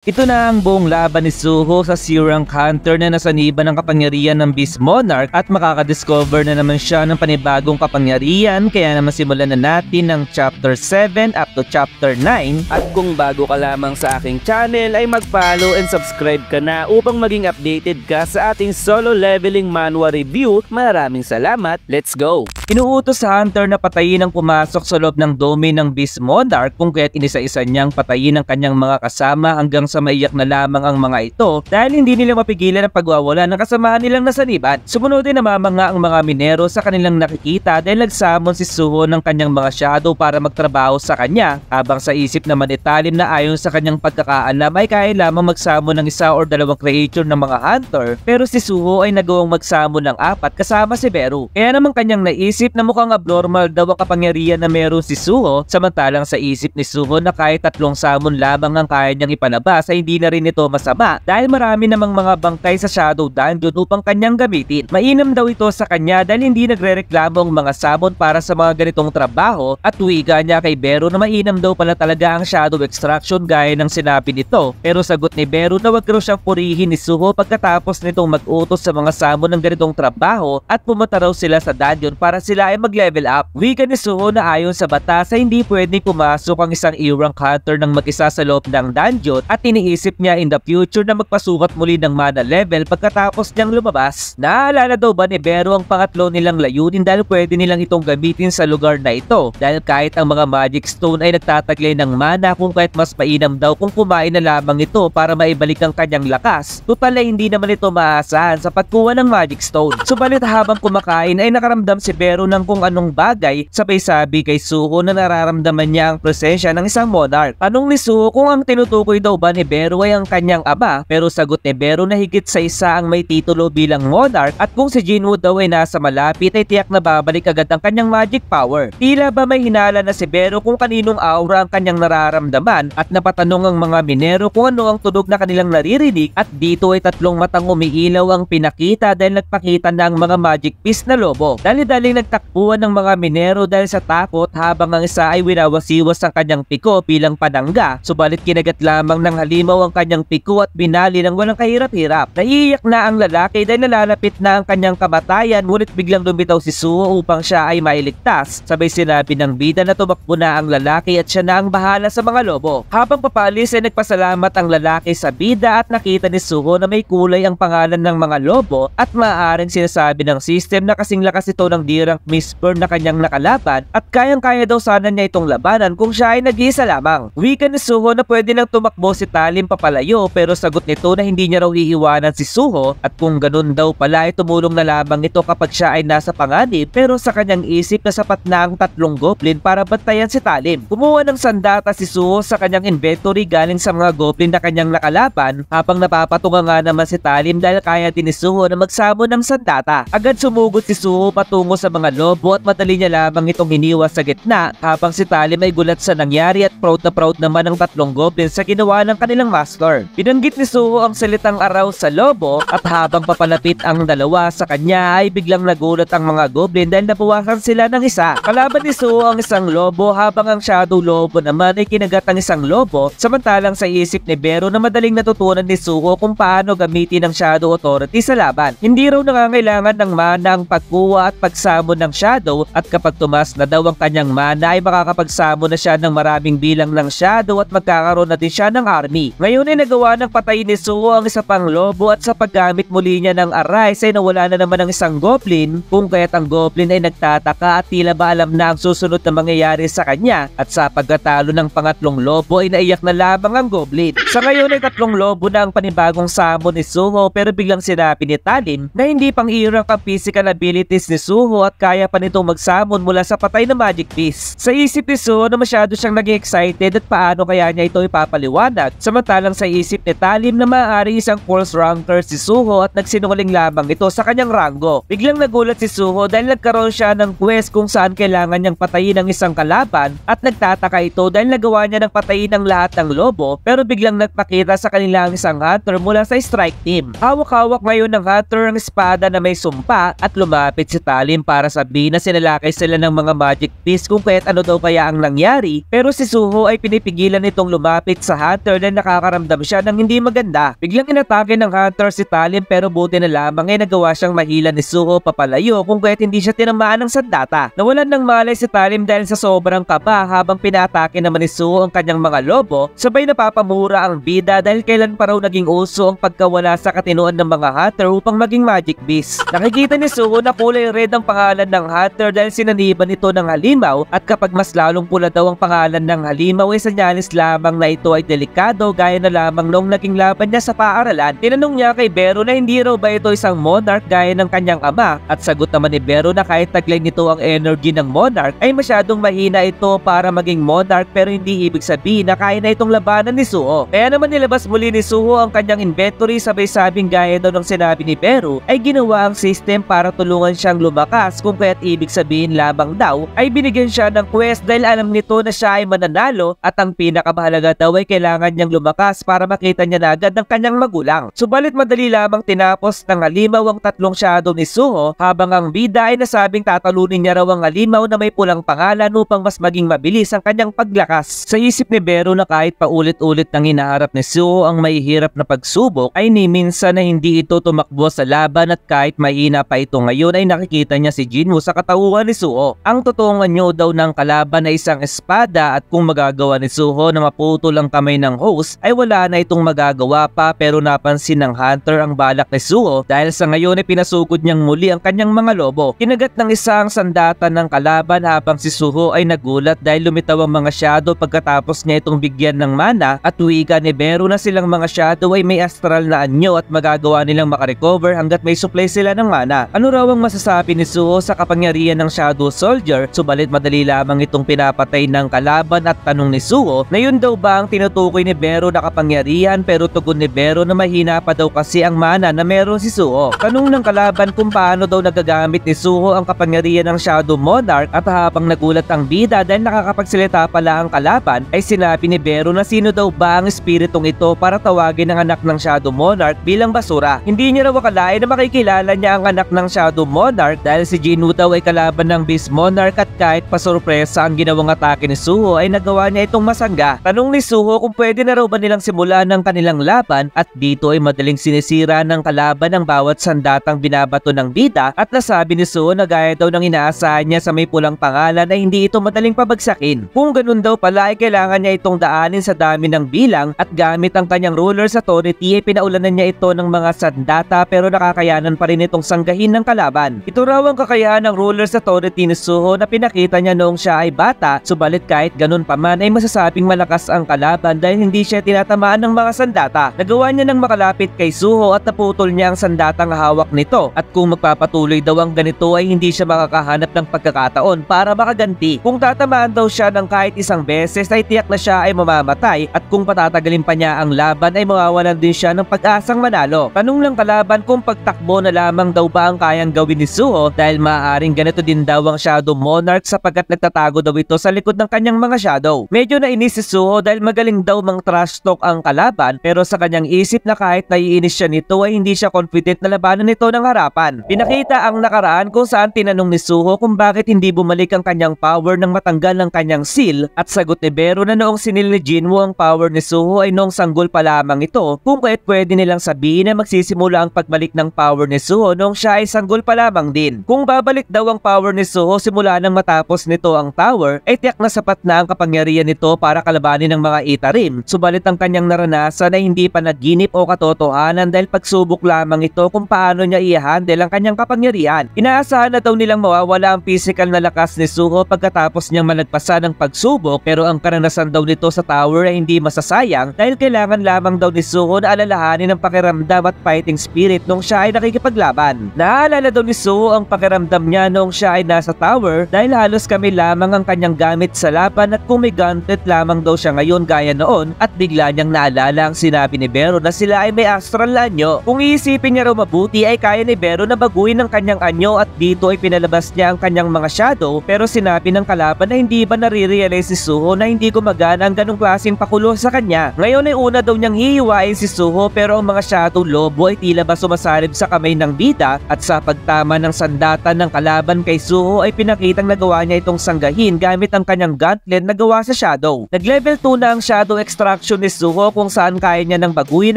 Ito na ang buong laban ni Suho sa C-Rank Hunter na nasaniba ng kapangyarihan ng Beast Monarch at makakadiscover na naman siya ng panibagong kapangyarihan, kaya naman simulan na natin ng Chapter 7 up to Chapter 9. At kung bago ka lamang sa aking channel ay mag-follow and subscribe ka na upang maging updated ka sa ating solo leveling manhwa review. Maraming salamat, let's go! Inuutos sa Hunter na patayin ang pumasok sa loob ng domain ng Beast Monarch, kung kaya't inisa-isa niyang patayin ang kanyang mga kasama hanggang sa maiyak na lamang ang mga ito dahil hindi nila mapigilan ang pagwawala ng kasamahan nilang nasaniban. Sumunod din namamanga ang mga minero sa kanilang nakikita dahil nagsamon si Suho ng kanyang mga shadow para magtrabaho sa kanya, habang sa isip naman ni Talim na ayon sa kanyang pagkakaalam ay kaya lamang magsamon ng isa or dalawang creature ng mga hunter, pero si Suho ay nagawang magsamon ng 4 kasama si Beru. Kaya naman kanyang naisip na mukhang abnormal daw ang kapangyarihan na meron si Suho, samantalang sa isip ni Suho na kahit 3 samon lamang ang kaya niyang ipalabas ay hindi na rin ito masama dahil marami namang mga bangkay sa Shadow Dungeon upang kanyang gamitin. Mainam daw ito sa kanya dahil hindi nagrereklamo ang mga samon para sa mga ganitong trabaho, at tuwiga niya kay Beru na mainam daw pala talaga ang Shadow Extraction gaya ng sinabi nito. Pero sagot ni Beru na wag raw siyang purihin ni Suho pagkatapos nitong mag-utos sa mga samon ng ganitong trabaho at pumunta raw sila sa dungeon para sila ay mag-level up. Wika ni Suho na ayon sa batas ay hindi pwedeng pumasok ang isang E-rank hunter ng mag-isa sa loob ng dungeon, at iniisip niya in the future na magpasukat muli ng mana level pagkatapos niyang lumabas. Naalala daw ba ni Beru ang pangatlo nilang layunin dahil pwede nilang itong gamitin sa lugar na ito, dahil kahit ang mga magic stone ay nagtataglay ng mana, kung kahit mas mainam daw kung kumain na lamang ito para maibalik ang kanyang lakas. Total ay hindi naman ito maasahan sa pagkuha ng magic stone. Subalit habang kumakain ay nakaramdam si Beru ng kung anong bagay, sabay sabi kay Suho na nararamdaman niya ang presensya ng isang monarch. Tanong ni Suho kung ang tinutukoy daw ba ni Beru ay ang kanyang ama, pero sagot ni Beru na higit sa isa ang may titulo bilang monarch, at kung si Jinwoo daw ay nasa malapit ay tiyak na babalik agad ang kanyang magic power. Tila ba may hinala na si Beru kung kaninong aura ang kanyang nararamdaman, at napatanong ang mga minero kung ano ang tunog na kanilang naririnig, at dito ay 3 matang umiilaw ang pinakita dahil nagpakita na ang mga magic piece na lobo. Dali-daling nagtakbuhan ng mga minero dahil sa takot, habang ang isa ay winawasiwas ang kanyang piko bilang panangga, subalit kinagat lamang ng halimaw ang kanyang piko at binali ng walang kahirap-hirap. Naiiyak na ang lalaki dahil nalalapit na ang kanyang kamatayan, ngunit biglang lumitaw si Suho upang siya ay mailigtas. Sabay sinabi ng bida na tumakbo na ang lalaki at siya na ang bahala sa mga lobo. Habang papaalis ay nagpasalamat ang lalaki sa bida at nakita ni Suho na may kulay ang pangalan ng mga lobo, at maaaring sinasabi ng system na kasing lakas ito ng D-rank Mistborn na kanyang nakalaban, at kayang-kaya daw sana niya itong labanan kung siya ay nag-iisa lamang. Wika ni Suho na pwede lang tumakbo si Talim papalayo, pero sagot nito na hindi niya raw iiwanan si Suho, at kung ganun daw pala ay tumulong na lamang ito kapag siya ay nasa panganib, pero sa kanyang isip na sapat na ang 3 goblin para bantayan si Talim. Kumuha ng sandata si Suho sa kanyang inventory galing sa mga goblin na kanyang nakalaban, habang napapatunga nga naman si Talim dahil kaya din ni Suho na magsamo ng sandata. Agad sumugod si Suho patungo sa mga lobo at madali niya lamang itong hiniwas sa gitna, habang si Talim ay gulat sa nangyari at proud na proud naman ang 3 goblin sa ginawa ng kanilang master. Binanggit ni Suho ang salitang araw sa lobo, at habang papalapit ang dalawa sa kanya ay biglang nagulat ang mga goblin dahil nabawasan sila ng isa. Kalaban ni Suho ang isang lobo, habang ang shadow lobo naman ay kinagat ang isang lobo, samantalang sa isip ni Beru na madaling natutunan ni Suho kung paano gamitin ang shadow authority sa laban. Hindi raw nangangailangan ng mana ang pagkuha at pagsamon ng shadow, at kapag tumas na daw ang kanyang mana ay makakapagsamon na siya ng maraming bilang ng shadow at magkakaroon na din siya ng army. Ngayon ay nagawa ng patay ni Suho ang isa pang lobo, at sa paggamit muli niya ng arise ay nawala na naman ang isang goblin, kung kaya't ang goblin ay nagtataka at tila ba alam na ang susunod na mangyayari sa kanya, at sa pagkatalo ng pangatlong lobo ay naiyak na lamang ang goblin. Sa ngayon ay 3 lobo na ang panibagong samon ni Suho, pero biglang sinabi ni Talim na hindi pang i-rank ang physical abilities ni Suho at kaya pa nitong magsamon mula sa patay na magic piece. Sa isip ni Suho na masyado siyang naging excited at paano kaya niya ito ipapaliwanag, samantalang sa isip ni Talim na maaari isang false ranker si Suho at nagsinungaling lamang ito sa kanyang rango. Biglang nagulat si Suho dahil nagkaroon siya ng quest kung saan kailangan niyang patayin ang isang kalaban, at nagtataka ito dahil nagawa niya ng patayin ang lahat ng lobo, pero biglang nagpakita sa kanila ang isang hunter mula sa strike team. Hawak-hawak ngayon ng hunter ang espada na may sumpa, at lumapit si Talim para sabihin na sinalakay sila ng mga magic piece kung kahit ano daw kaya ang nangyari, pero si Suho ay pinipigilan itong lumapit sa hunter dahil dahil nakakaramdam siya ng hindi maganda. Biglang inatake ng Hunter si Talim pero buti na lamang ay nagawa siyang mahila ni Suho papalayo kung kaya't hindi siya tinamaan ng sandata. Nawalan ng malay si Talim dahil sa sobrang kaba habang pinatake naman ni Suho ang kanyang mga lobo, sabay napapamura ang bida dahil kailan pa raw naging uso ang pagkawala sa katinuan ng mga Hunter upang maging Magic Beast. Nakikita ni Suho na kulay red ang pangalan ng Hunter dahil sinaniban ito ng halimaw at kapag mas lalong pula daw ang pangalan ng halimaw ay sanyalis lamang na ito ay delikado gaya na lamang nung naging laban niya sa paaralan. Tinanong niya kay Bero na hindi raw ba ito isang monarch gaya ng kanyang ama at sagot naman ni Bero na kahit taglay nito ang energy ng monarch ay masyadong mahina ito para maging monarch pero hindi ibig sabihin na kaya na itong labanan ni Suho. Kaya naman nilabas muli ni Suho ang kanyang inventory sabay sabing gaya daw ng sinabi ni Bero ay ginawa ang system para tulungan siyang lumakas kung kaya't ibig sabihin lamang daw ay binigyan siya ng quest dahil alam nito na siya ay mananalo at ang pinakamahalaga daw ay kailangan niyang lumakas para makita niya na agad ng kanyang magulang. Subalit madali lamang tinapos ng halimaw ang tatlong shadow ni Suho habang ang bida ay nasabing tatalunin niya raw ang halimaw na may pulang pangalan upang mas maging mabilis ang kanyang paglakas. Sa isip ni Bero na kahit paulit-ulit nang hinaharap ni Suho ang mahihirap na pagsubok ay ni minsan na hindi ito tumakbo sa laban at kahit mahina pa ito ngayon ay nakikita niya si Jinwoo sa katauhan ni Suho. Ang totoong anyo daw ng kalaban ay isang espada at kung magagawa ni Suho na maputol ang kamay ng host ay wala na itong magagawa pa pero napansin ng Hunter ang balak ni Suho dahil sa ngayon ay pinasugod niyang muli ang kanyang mga lobo. Kinagat ng isang sandata ng kalaban habang si Suho ay nagulat dahil lumitaw ang mga shadow pagkatapos niya itong bigyan ng mana at wika ni Bero na silang mga shadow ay may astral na anyo at magagawa nilang makarecover hanggat may supply sila ng mana. Ano raw ang masasabi ni Suho sa kapangyarihan ng Shadow Soldier? Subalit madali lamang itong pinapatay ng kalaban at tanong ni Suho na yun daw ba ang tinutukoy ni Bero na kapangyarihan pero tugon ni Bero na mahina pa daw kasi ang mana na meron si Suho. Tanong ng kalaban kung paano daw nagagamit ni Suho ang kapangyarihan ng Shadow Monarch at habang nagulat ang bida dahil nakakapagsalita pala ang kalaban ay sinabi ni Bero na sino daw ba ang espiritong ito para tawagin ang anak ng Shadow Monarch bilang basura. Hindi niya raw akalain na makikilala niya ang anak ng Shadow Monarch dahil si Jinwoo daw ay kalaban ng Beast Monarch at kahit pasurpresa ang ginawang atake ni Suho ay nagawa niya itong masangga. Tanong ni Suho kung pwede na raw ba nilang simulan ng kanilang laban at dito ay madaling sinisira ng kalaban ang bawat sandatang binabato ng bida at nasabi ni Suho na gaya daw ng inaasahan niya sa may pulang pangalan ay hindi ito madaling pabagsakin. Kung ganun daw pala ay kailangan niya itong daanin sa dami ng bilang at gamit ang kanyang ruler's authority ay pinaulanan niya ito ng mga sandata pero nakakayanan pa rin itong sanggahin ng kalaban. Ito raw ang kakayahan ng ruler's authority ni Suho na pinakita niya noong siya ay bata, subalit kahit ganun pa man ay masasabing malakas ang kalaban dahil hindi siya tinatamaan ng mga sandata. Nagawa niya nang makalapit kay Suho at naputol niya ang sandatang hawak nito at kung magpapatuloy daw ang ganito ay hindi siya makakahanap ng pagkakataon para makaganti. Kung tatamaan daw siya ng kahit isang beses ay tiyak na siya ay mamamatay at kung patatagalin pa niya ang laban ay mawawalan din siya ng pag-asang manalo. Tanong ng kalaban kung pagtakbo na lamang daw ba ang kayang gawin ni Suho dahil maaaring ganito din daw ang Shadow Monarch sapagkat nagtatago daw ito sa likod ng kanyang mga shadow. Medyo nainis si Suho dahil magaling daw mang trash talk ang kalaban pero sa kanyang isip na kahit naiinis siya nito ay hindi siya confident na labanan nito ng harapan. Pinakita ang nakaraan kung saan tinanong ni Suho kung bakit hindi bumalik ang kanyang power nang matanggal ang kanyang seal at sagot ni Bero na noong sinil ni Jinwoo ang power ni Suho ay noong sanggol pa lamang ito kung kaya't pwede nilang sabihin na magsisimula ang pagbalik ng power ni Suho noong siya ay sanggol pa lamang din. Kung babalik daw ang power ni Suho simula nang matapos nito ang tower ay tiyak na sapat na ang kapangyarihan nito para kalabanin ng mga Itarim. Subalit ang kanyang naranasan ay hindi pa naginip o katotohanan dahil pagsubok lamang ito kung paano niya i-handle ang kanyang kapangyarihan. Inaasahan na daw nilang mawawala ang physical na lakas ni Suho pagkatapos niyang malagpasan ng pagsubok pero ang karanasan daw nito sa tower ay hindi masasayang dahil kailangan lamang daw ni Suho na alalahanin ang pakiramdam at fighting spirit nung siya ay nakikipaglaban. Naalala daw ni Suho ang pakiramdam niya nung siya ay nasa tower dahil halos kami lamang ang kanyang gamit sa laban at kung may gauntlet lamang daw siya ngayon gaya noon at bigla niyang naalala ang sinabi ni Bero na sila ay may astral na anyo. Kung iisipin niya raw mabuti ay kaya ni Bero na baguhin ang kanyang anyo at dito ay pinalabas niya ang kanyang mga shadow pero sinabi ng kalaban na hindi ba nare-realize si Suho na hindi gumagana ang ganong klaseng pakulo sa kanya. Ngayon ay una daw niyang hihiwain si Suho pero ang mga shadow lobo ay tila ba sumasalib sa kamay ng bida at sa pagtama ng sandata ng kalaban kay Suho ay pinakitang nagawa niya itong sanggahin gamit ang kanyang gauntlet na gawa sa shadow. Nag-level 2 na ang shadow extraction extraction ni Suho kung saan kaya niya nang baguhin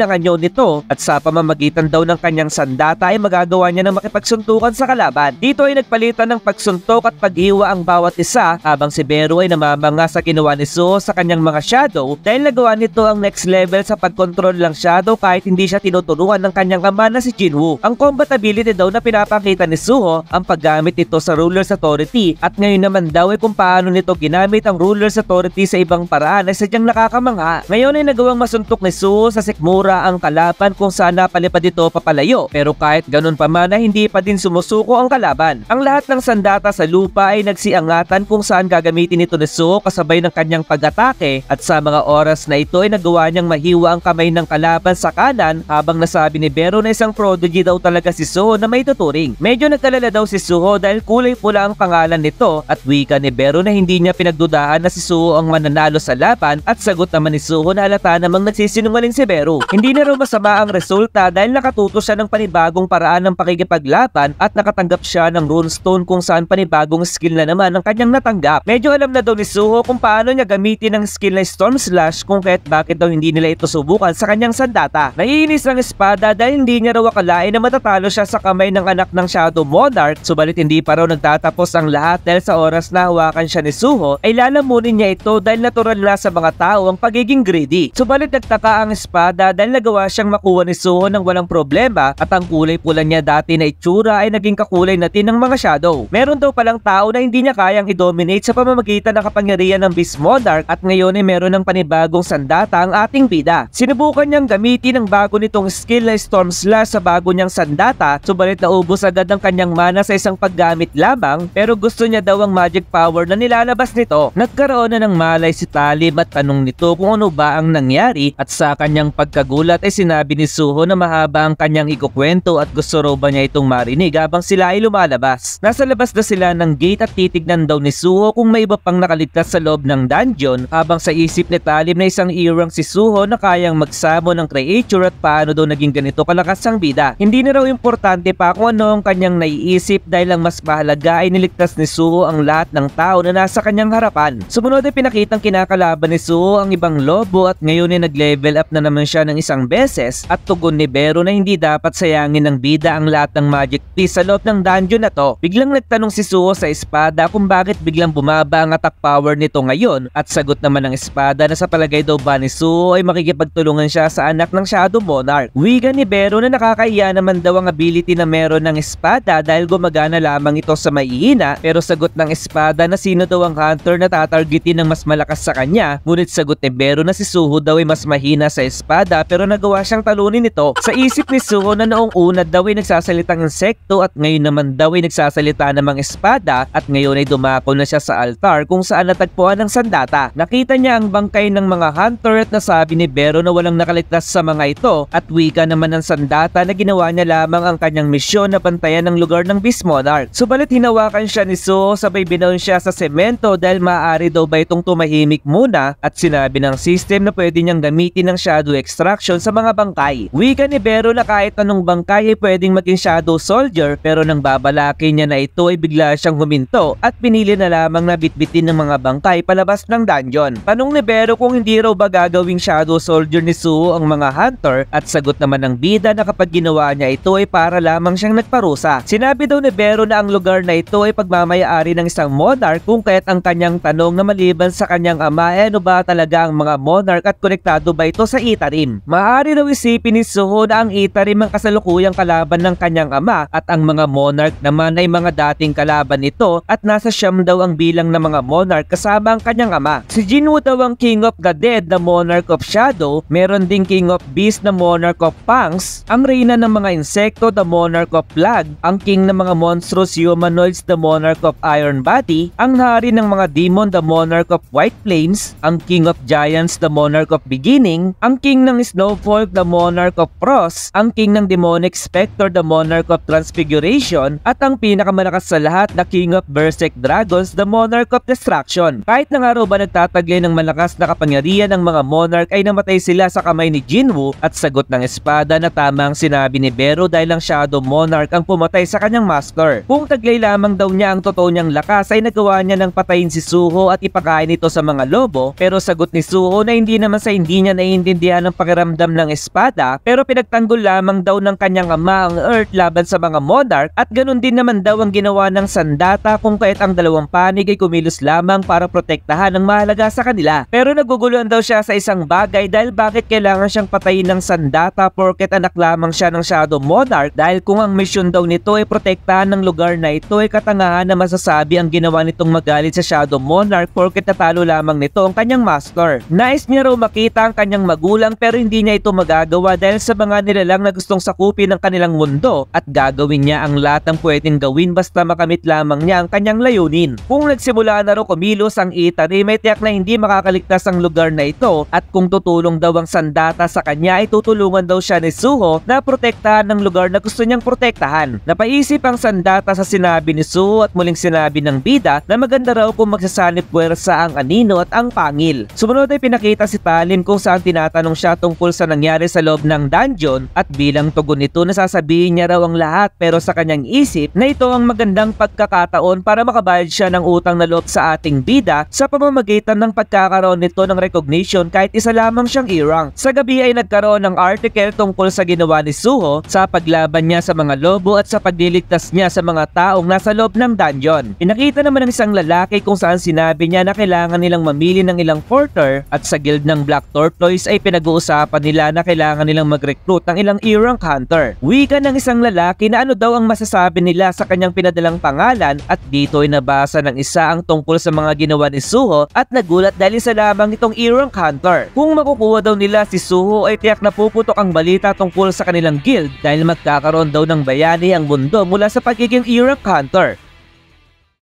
ang anyo nito at sa pamamagitan daw ng kanyang sandata ay magagawa niya ng makipagsuntukan sa kalaban. Dito ay nagpalitan ng pagsuntok at paghiwa ang bawat isa habang si Beru ay namamanga sa ginawa ni Suho sa kanyang mga shadow dahil nagawa nito ang next level sa pagkontrol ng shadow kahit hindi siya tinuturuan ng kanyang ama na si Jinwoo. Ang combat ability daw na pinapakita ni Suho ang paggamit nito sa Ruler's Authority at ngayon naman daw ay kung paano nito ginamit ang Ruler's Authority sa ibang paraan ay sadyang nakakamangha. Ngayon ay nagawang masuntok ni Suho sa sikmura ang kalaban kung saan napalipad ito papalayo pero kahit ganun pa man ay hindi pa din sumusuko ang kalaban. Ang lahat ng sandata sa lupa ay nagsiangatan kung saan gagamitin ito ni Suho kasabay ng kanyang pag-atake at sa mga oras na ito ay nagawa niyang mahiwa ang kamay ng kalaban sa kanan habang nasabi ni Beru na isang prodigy daw talaga si Suho na may tuturing. Medyo nagkalala daw si Suho dahil kulay pula ang pangalan nito at wika ni Beru na hindi niya pinagdudahan na si Suho ang mananalo sa laban at sagot naman ni Suho na halata namang nagsisinungaling si Beru. Hindi na raw masama ang resulta dahil nakatuto siya ng panibagong paraan ng pakikipaglaban at nakatanggap siya ng runestone kung saan panibagong skill na naman ang kanyang natanggap. Medyo alam na daw ni Suho kung paano niya gamitin ang skill na Storm Slash kung kahit bakit daw hindi nila ito subukan sa kanyang sandata. Naiinis ang espada dahil hindi niya raw akalain na matatalo siya sa kamay ng anak ng Shadow Monarch, subalit hindi pa raw nagtatapos ang lahat dahil sa oras na hawakan siya ni Suho ay lalamunin niya ito dahil natural na sa mga tao ang pagiging greedy. Subalit nagtaka ang espada dahil nagawa siyang makuha ni Suho ng walang problema at ang kulay pula niya dati na itsura ay naging kakulay na din ng mga shadow. Meron daw palang tao na hindi niya kayang i-dominate sa pamamagitan ng kapangyarihan ng Beast Monarch at ngayon ay meron ng panibagong sandata ang ating bida. Sinubukan niyang gamitin ang bago nitong skill na Storm Slash sa bago niyang sandata, subalit naubos agad ang kanyang mana sa isang paggamit lamang pero gusto niya daw ang magic power na nilalabas nito. Nagkaroon na ng malay si Talim at tanong nito kung ano ba ang nangyari at sa kanyang pagkagulat ay sinabi ni Suho na mahaba ang kanyang ikukwento at gusto raw ba niya itong marinig habang sila ay lumalabas. Nasa labas na sila ng gate at titignan daw ni Suho kung may iba pang nakaligtas sa loob ng dungeon habang sa isip ni Talim na isang irang si Suho na kayang magsamo ng creature at paano daw naging ganito kalakas ang bida. Hindi na raw importante pa kung ano ang kanyang naiisip dahil ang mas mahalaga ay niligtas ni Suho ang lahat ng tao na nasa kanyang harapan. Sumunod ay pinakitang kinakalaban ni Suho ang ibang lobo at ngayon ay nag-level up na naman siya ng isang beses at tugon ni Beru na hindi dapat sayangin ng bida ang lahat ng magic piece sa loob ng dungeon na to. Biglang nagtanong si Suho sa espada kung bakit biglang bumaba ang attack power nito ngayon at sagot naman ng espada na sa palagay daw ba ni Suho ay makikipagtulungan siya sa anak ng Shadow Monarch. Wiga ni Beru na nakakaiya naman daw ang ability na meron ng espada dahil gumagana lamang ito sa maihina pero sagot ng espada na sino daw ang hunter na tatargetin ng mas malakas sa kanya, ngunit sagot ni Beru na si Suho daw ay mas mahina sa espada pero nagawa siyang talunin ito. Sa isip ni Suho na noong una daw ay nagsasalitang insekto at ngayon naman daw ay nagsasalita namang espada at ngayon ay dumako na siya sa altar kung saan natagpuan ng sandata. Nakita niya ang bangkay ng mga hunter at nasabi ni Beru na walang nakaligtas sa mga ito at wika naman ng sandata na ginawa niya lamang ang kanyang misyon na bantayan ng lugar ng Beast Monarch. Subalit hinawakan siya ni Suho sabay binaon siya sa semento dahil maaari daw ba itong tumahimik muna at sinabi ng system na pwede niyang gamitin ng shadow extraction sa mga bangkay. Wika ni Beru na kahit anong bangkay ay pwedeng maging shadow soldier pero nang babalaki niya na ito ay bigla siyang huminto at pinili na lamang na bitbitin ng mga bangkay palabas ng dungeon. Tanong ni Beru kung hindi raw ba gagawing shadow soldier ni Suho ang mga hunter at sagot naman ng bida na kapag ginawa niya ito ay para lamang siyang nagparusa. Sinabi daw ni Beru na ang lugar na ito ay pagmamayari ng isang monarch kung kaya't ang kanyang tanong na maliban sa kanyang ama ay ano ba talaga ang mga monarch at konektado ba ito sa Itarim. Maaari daw isipin ni Suho na ang Itarim ang kasalukuyang kalaban ng kanyang ama at ang mga monarch naman ay mga dating kalaban nito at nasa siyam daw ang bilang ng mga monarch kasama ang kanyang ama. Si Jinwoo daw ang King of the Dead na Monarch of Shadow, meron ding King of Beast na Monarch of Fangs, ang Reyna ng mga insekto the Monarch of Plague, ang King ng mga monstrous humanoids the Monarch of Iron Body, ang Hari ng mga demon the Monarch of White Flames, ang King of Giants the Monarch of Beginning, ang King ng Snowfall the Monarch of Frost, ang King ng Demonic Spectre the Monarch of Transfiguration, at ang pinakamalakas sa lahat na King of Berserk Dragons the Monarch of Destruction. Kahit na nga raw ba nagtataglay ng malakas na kapangyarihan ng mga monarch ay namatay sila sa kamay ni Jinwoo at sagot ng espada na tama ang sinabi ni Beru dahil ang Shadow Monarch ang pumatay sa kanyang master. Kung taglay lamang daw niya ang totoo niyang lakas ay nagawa niya ng patayin si Suho at ipakain ito sa mga lobo pero sagot ni Suho na na hindi naman sa hindi niya naiintindihan ang pakiramdam ng espada, pero pinagtanggol lamang daw ng kanyang ama ang Earth laban sa mga Monarch, at ganun din naman daw ang ginawa ng sandata kung kahit ang dalawang panig ay kumilos lamang para protektahan ang mahalaga sa kanila. Pero naguguluhan daw siya sa isang bagay dahil bakit kailangan siyang patayin ng sandata porket anak lamang siya ng Shadow Monarch, dahil kung ang misyon daw nito ay protektahan ng lugar na ito ay katangahan na masasabi ang ginawa nitong magalit sa Shadow Monarch porket natalo lamang nito ang kanyang master. Nais niya raw makita ang kanyang magulang pero hindi niya ito magagawa dahil sa mga nilalang na gustong sakupin ang kanilang mundo, at gagawin niya ang lahat ng pwedeng gawin basta makamit lamang niya ang kanyang layunin. Kung nagsimula na raw kumilos ang Itari, may tiyak na hindi makakaligtas ang lugar na ito, at kung tutulong daw ang sandata sa kanya ay tutulungan daw siya ni Suho na protektahan ng lugar na gusto niyang protektahan. Napaisip ang sandata sa sinabi ni Suho at muling sinabi ng bida na maganda raw kung magsasanib puwersa ang anino at ang pangil. Sumunod ay pinakita si Palin kung saan tinatanong siya tungkol sa nangyari sa loob ng dungeon, at bilang tugon nito nasasabihin niya raw ang lahat, pero sa kanyang isip na ito ang magandang pagkakataon para makabayad siya ng utang na loob sa ating bida sa pamamagitan ng pagkakaroon nito ng recognition kahit isa lamang siyang E-rank. Sa gabi ay nagkaroon ng article tungkol sa ginawa ni Suho sa paglaban niya sa mga lobo at sa pagliligtas niya sa mga taong nasa loob ng dungeon. Pinakita naman ng isang lalaki kung saan sinabi niya na kailangan nilang mamili ng ilang porter, at sa guild ng Black Tortoise ay pinag-uusapan nila na kailangan nilang mag-recruit ng ilang E-rank hunter. Wika ng isang lalaki na ano daw ang masasabi nila sa kanyang pinadalang pangalan, at dito ay nabasa ng isa ang tungkol sa mga ginawa ni Suho at nagulat dahil isa lamang itong E-rank hunter. Kung makukuha daw nila si Suho ay tiyak na puputok ang balita tungkol sa kanilang guild dahil magkakaroon daw ng bayani ang mundo mula sa pagiging E-rank hunter.